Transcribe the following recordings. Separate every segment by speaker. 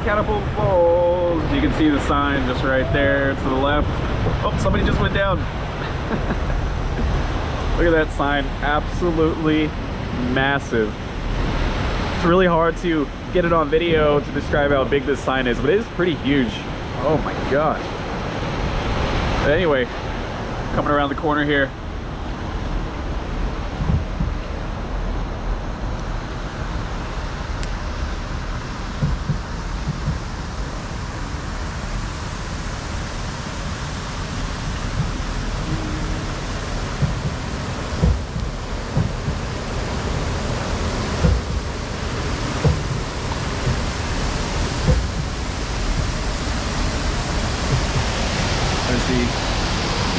Speaker 1: Catapult Falls. You can see the sign just right there to the left. Oh, somebody just went down. Look at that sign, absolutely massive. It's really hard to get it on video to describe how big this sign is, but it is pretty huge. Oh my god. But anyway, coming around the corner here.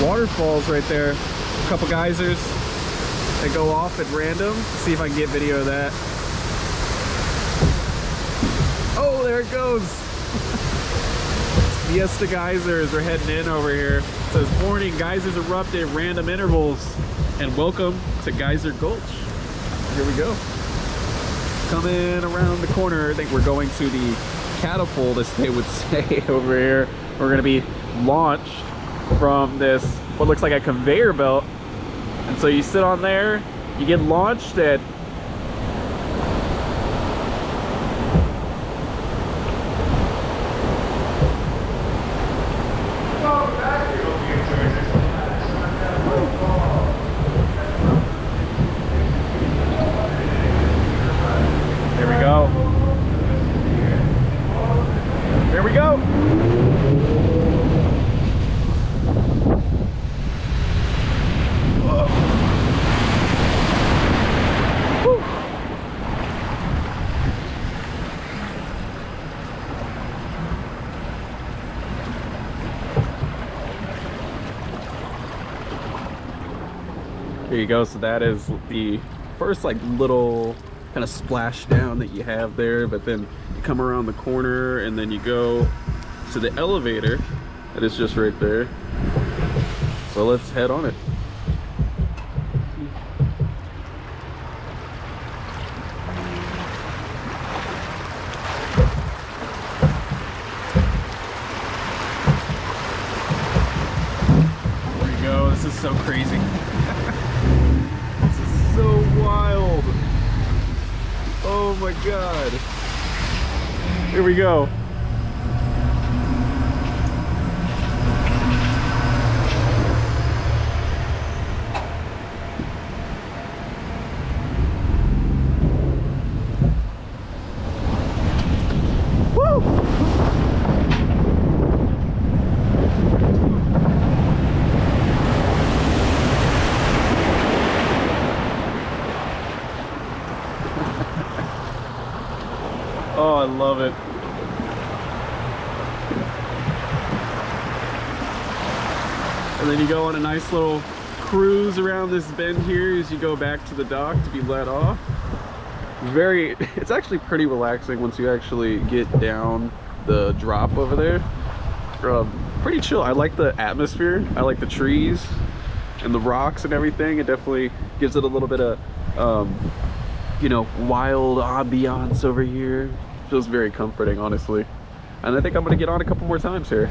Speaker 1: Waterfalls right there, a couple geysers that go off at random. See if I can get video of that. Oh, there it goes. Fiesta geysers are heading in over here. It says warning, geysers erupt at random intervals, and welcome to Geyser Gulch. Here we go. Coming around the corner, I think we're going to the catapult, as they would say over here. We're gonna be launched from this, what looks like a conveyor belt, and so you sit on there, you get launched at there we go. There we go. There you go. So that is the first like little kind of splash down that you have there, but then you come around the corner and then you go to the elevator that is just right there. So let's head on it. There you go. This is so crazy. So wild. Oh my god. Here we go. Oh, I love it. And then you go on a nice little cruise around this bend here as you go back to the dock to be let off. It's actually pretty relaxing once you actually get down the drop over there. Pretty chill. I like the atmosphere. I like the trees and the rocks and everything. It definitely gives it a little bit of, you know, wild ambiance over here. Feels very comforting, honestly. And I think I'm gonna get on a couple more times here.